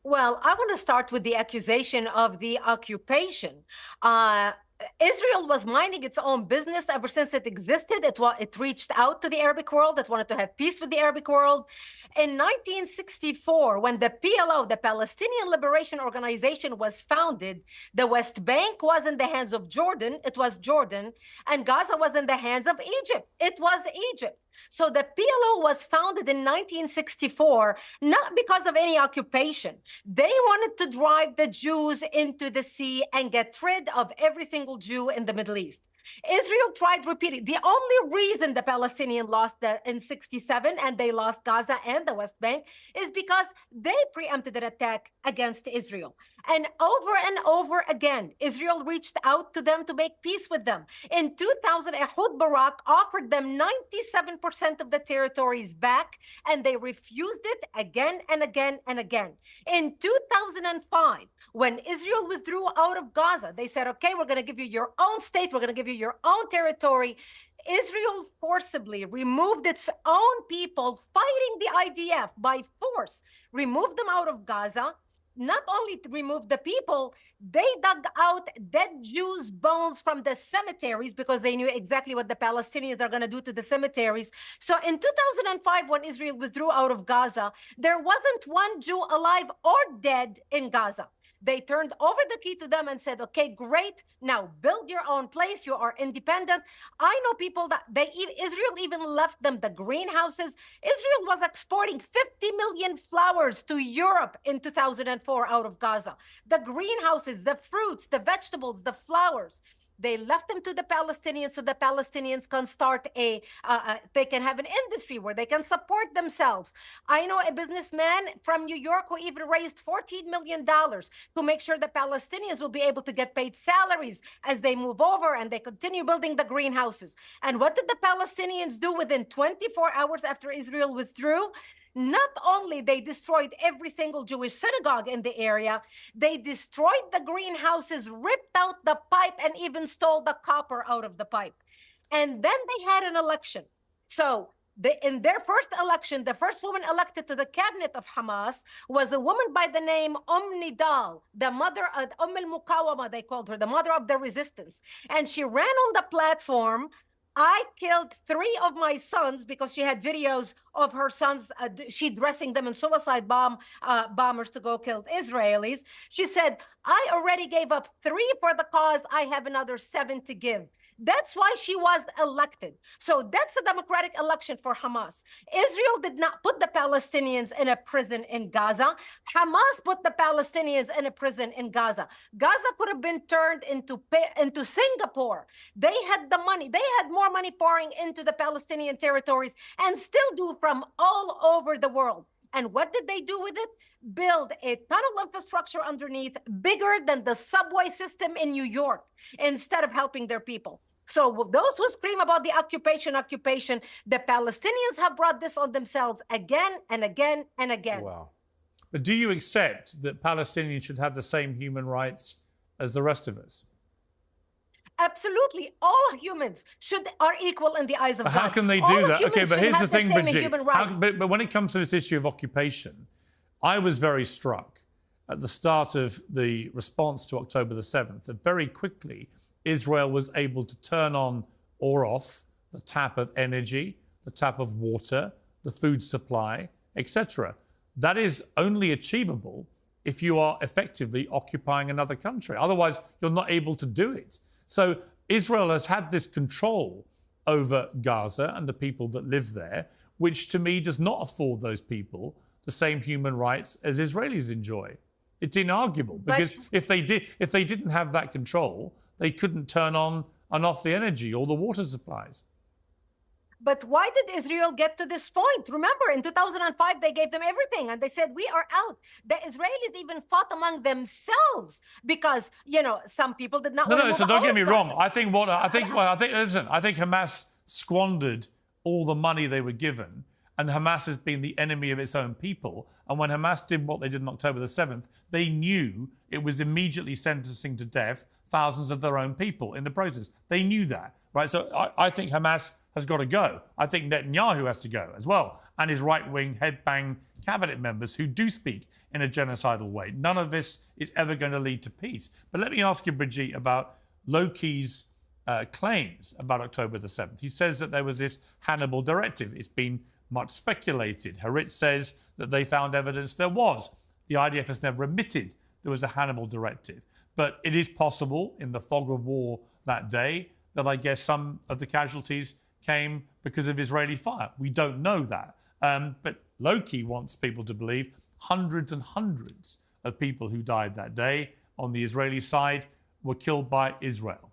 Well, I want to start with the accusation of the occupation. Israel was minding its own business ever since it existed. It reached out to the Arabic world. It wanted to have peace with the Arabic world. In 1964, when the PLO, the Palestinian Liberation Organization, was founded, the West Bank was in the hands of Jordan. It was Jordan. And Gaza was in the hands of Egypt. It was Egypt. So the PLO was founded in 1964, not because of any occupation. They wanted to drive the Jews into the sea and get rid of every single Jew in the Middle East. Israel tried repeating. The only reason the Palestinians lost in 67 and they lost Gaza and the West Bank is because they preempted an attack against Israel. And over again, Israel reached out to them to make peace with them. In 2000, Ehud Barak offered them 97% of the territories back, and they refused it again and again and again. In 2005, when Israel withdrew out of Gaza, they said, okay, we're going to give you your own state. We're going to give you your own territory. Israel forcibly removed its own people fighting the IDF by force, removed them out of Gaza. Not only to remove the people, they dug out dead Jews' bones from the cemeteries because they knew exactly what the Palestinians are going to do to the cemeteries. So in 2005, when Israel withdrew out of Gaza, there wasn't one Jew alive or dead in Gaza. They turned over the key to them and said, okay, great. Now build your own place. You are independent. I know people that Israel even left them the greenhouses. Israel was exporting 50 million flowers to Europe in 2004 out of Gaza. The greenhouses, the fruits, the vegetables, the flowers. They left them to the Palestinians so the Palestinians can start they can have an industry where they can support themselves. I know a businessman from New York who even raised $14 million to make sure the Palestinians will be able to get paid salaries as they move over and they continue building the greenhouses. And what did the Palestinians do within 24 hours after Israel withdrew? Not only they destroyed every single Jewish synagogue in the area, they destroyed the greenhouses, ripped out the pipe, and even stole the copper out of the pipe. And then they had an election. So in their first election, the first woman elected to the cabinet of Hamas was a woman by the name Nidal, the mother of al-Mukawama, they called her, the mother of the resistance. And she ran on the platform, I killed 3 of my sons, because she had videos of her sons, she dressing them in suicide bombers to go kill Israelis. She said, I already gave up 3 for the cause. I have another 7 to give. That's why she was elected. So that's a democratic election for Hamas. Israel did not put the Palestinians in a prison in Gaza. Hamas put the Palestinians in a prison in Gaza. Gaza could have been turned into Singapore. They had the money. They had more money pouring into the Palestinian territories and still do from all over the world. And what did they do with it? Build a tunnel infrastructure underneath bigger than the subway system in New York instead of helping their people. So those who scream about the occupation, the Palestinians have brought this on themselves again and again and again. Wow. But do you accept that Palestinians should have the same human rights as the rest of us? Absolutely. All humans are equal in the eyes of God. How can they do that? Okay, but here's the thing, Brigitte. But when it comes to this issue of occupation, I was very struck at the start of the response to October the 7th that very quickly Israel was able to turn on or off the tap of energy, the tap of water, the food supply, etc. That is only achievable if you are effectively occupying another country. Otherwise, you're not able to do it. So Israel has had this control over Gaza and the people that live there, which to me does not afford those people the same human rights as Israelis enjoy. It's inarguable, because if they didn't have that control, they couldn't turn on and off the energy or the water supplies. But why did Israel get to this point? Remember, in 2005, they gave them everything and they said, we are out. The Israelis even fought among themselves because, you know, some people did not want to move so don't get me Gaza. wrong. I think Hamas squandered all the money they were given, and Hamas has been the enemy of its own people. And when Hamas did what they did on October the 7th, they knew it was immediately sentencing to death thousands of their own people in the process. They knew that, right? So I think Hamas has got to go. I think Netanyahu has to go as well, and his right-wing headbang cabinet members who do speak in a genocidal way. None of this is ever going to lead to peace. But let me ask you, Brigitte, about Lowkey's claims about October the 7th. He says that there was this Hannibal directive. It's been much speculated. Haritz says that they found evidence there was. The IDF has never admitted there was a Hannibal directive. But it is possible in the fog of war that day that I guess some of the casualties came because of Israeli fire. We don't know that. But Lowkey wants people to believe hundreds and hundreds of people who died that day on the Israeli side were killed by Israel.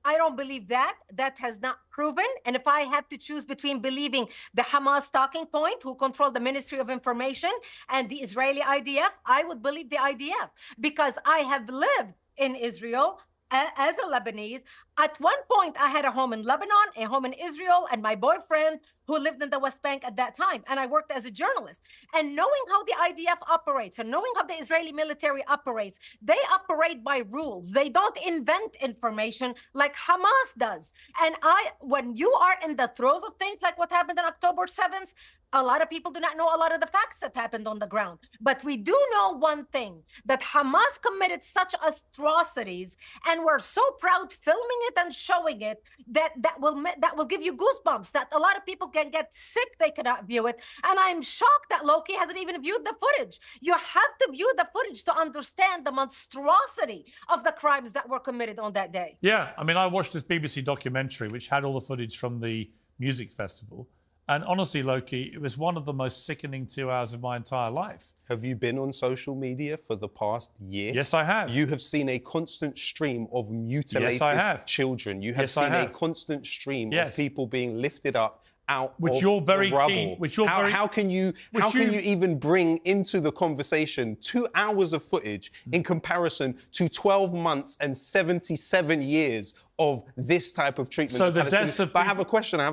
I don't believe that. That has not proven. And if I have to choose between believing the Hamas talking point, who control the Ministry of Information, and the Israeli IDF, I would believe the IDF, because I have lived in Israel as a Lebanese. At one point, I had a home in Lebanon, a home in Israel, and my boyfriend who lived in the West Bank at that time. And I worked as a journalist. And knowing how the IDF operates and knowing how the Israeli military operates, they operate by rules. They don't invent information like Hamas does. And when you are in the throes of things like what happened on October 7th, a lot of people do not know a lot of the facts that happened on the ground. But we do know one thing, that Hamas committed such atrocities, and we're so proud filming it and showing it, that will give you goosebumps, that a lot of people can get sick, they cannot view it. And I'm shocked that Lowkey hasn't even viewed the footage. You have to view the footage to understand the monstrosity of the crimes that were committed on that day. Yeah, I mean, I watched this BBC documentary which had all the footage from the music festival. And honestly, Lowkey, it was one of the most sickening 2 hours of my entire life. Have you been on social media for the past year? Yes, I have. You have seen a constant stream of mutilated children. You have seen a constant stream of people being lifted up out which of you're very the rubble. keen, which you're how can you even bring into the conversation 2 hours of footage in comparison to 12 months and 77 years of this type of treatment? So the deaths of But I have a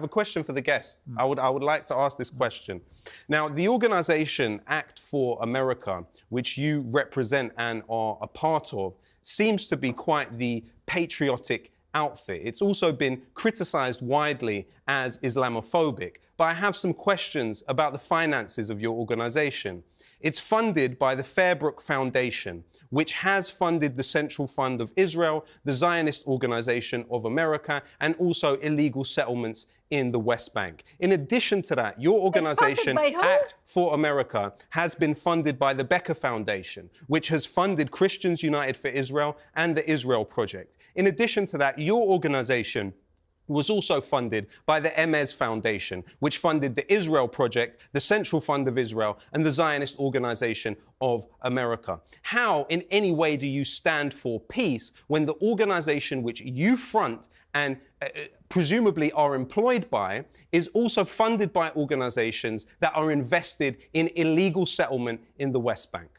question for the guest. I would like to ask this question. Now, the organization Act for America, which you represent and are a part of, seems to be quite the patriotic outfit. It's also been criticized widely as Islamophobic, but I have some questions about the finances of your organization. It's funded by the Fairbrook Foundation, which has funded the Central Fund of Israel, the Zionist Organization of America, and also illegal settlements in the West Bank. In addition to that, your organization, Act for America, has been funded by the Becker Foundation, which has funded Christians United for Israel and the Israel Project. In addition to that, your organization was also funded by the Emez Foundation, which funded the Israel Project, the Central Fund of Israel, and the Zionist Organization of America. How, in any way, do you stand for peace when the organization which you front and presumably are employed by is also funded by organizations that are invested in illegal settlement in the West Bank?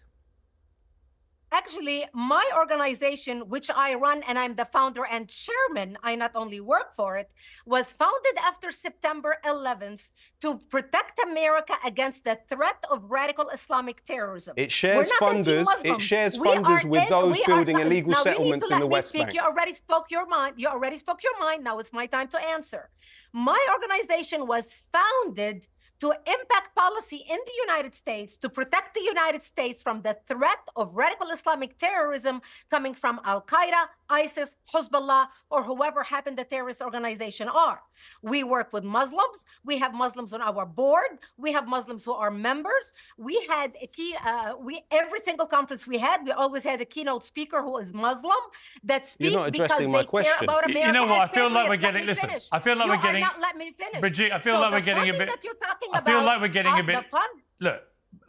Actually, my organization, which I run, and I'm the founder and chairman, I not only work for it, was founded after September 11th to protect America against the threat of radical Islamic terrorism. It shares funders. It shares funders with those building illegal settlements in the West Bank. You already spoke your mind. You already spoke your mind. Now it's my time to answer. My organization was founded to impact policy in the United States, to protect the United States from the threat of radical Islamic terrorism coming from Al-Qaeda, ISIS, Hezbollah, or whoever happened the terrorist organization are. We work with Muslims. We have Muslims on our board. We have Muslims who are members. We had every single conference we always had a keynote speaker who is Muslim that speaks because they care about America. You know what? I feel like we're getting. Listen, I feel like we're getting. Not let me finish. Brigitte, I feel like we're getting a bit. That you're talking I feel like we're getting a bit. The fun. Look,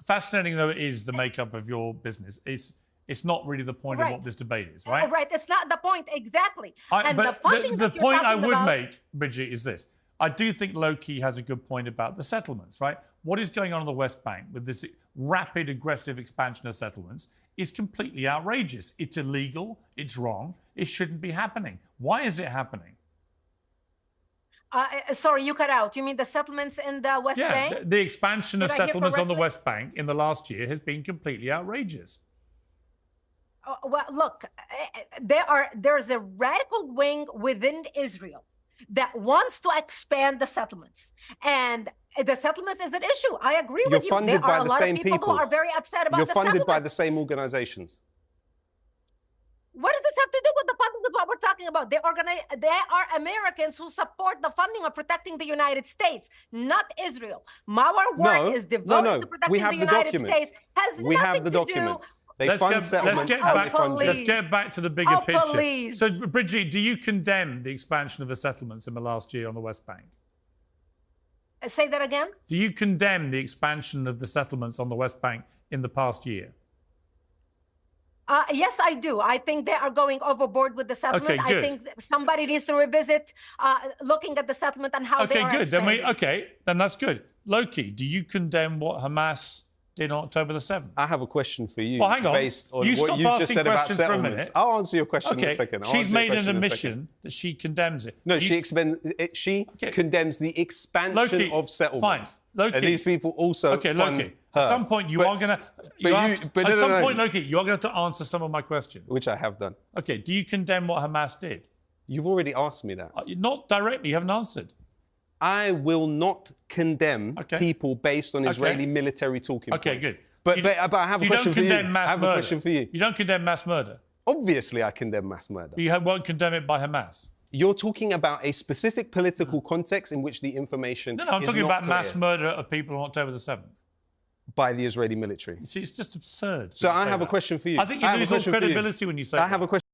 fascinating though it is, the makeup of your business, it's not really the point of what this debate is, right? Right, it's not the point, exactly. The point I would make, Brigitte, is this. I do think Lowkey has a good point about the settlements, right? What is going on in the West Bank with this rapid, aggressive expansion of settlements is completely outrageous. It's illegal, it's wrong, it shouldn't be happening. Why is it happening? Sorry, you cut out. You mean the settlements in the West Bank? Yeah, the expansion of settlements on the West Bank in the last year has been completely outrageous. Well, look, there's a radical wing within Israel that wants to expand the settlements. And the settlements is an issue. I agree with you. You're funded by the same people who are very upset about the settlements. You're funded by the same organizations. What does this have to do with the funding with what we're talking about? They are Americans who support the funding of protecting the United States, not Israel. Our work is devoted to protecting the United States. We have the documents. They fund settlements. Let's get back to the bigger picture. Please. So, Brigitte, do you condemn the expansion of the settlements in the last year on the West Bank? Say that again? Do you condemn the expansion of the settlements on the West Bank in the past year? Yes, I do. I think they are going overboard with the settlement. Okay, good. I think somebody needs to revisit looking at the settlement and how they are expanding. Then that's good. Lowkey, do you condemn what Hamas did on October the 7th? I have a question for you. Well, hang on. Based on you what stop you asking just said about questions for a settlements. minute. I'll answer your question in a second. She's made an admission that she condemns it. No, she condemns the expansion of settlements. Fine. Lowkey. And these people also fund Lowkey. her. At some point, you are going to... Lowkey, you are going to answer some of my questions. Which I have done. Okay, do you condemn what Hamas did? You've already asked me that. Not directly, you haven't answered. I will not condemn people based on Israeli military talking points. Okay, good. But I have a question for you. I have a question for you. You don't condemn mass murder? Obviously, I condemn mass murder. You won't condemn it by Hamas? You're talking about a specific political context in which the information No, I'm talking about mass murder of people on October the 7th. By the Israeli military. You see, it's just absurd. So I have a question for you. I think you lose all credibility when you say that. I have a question.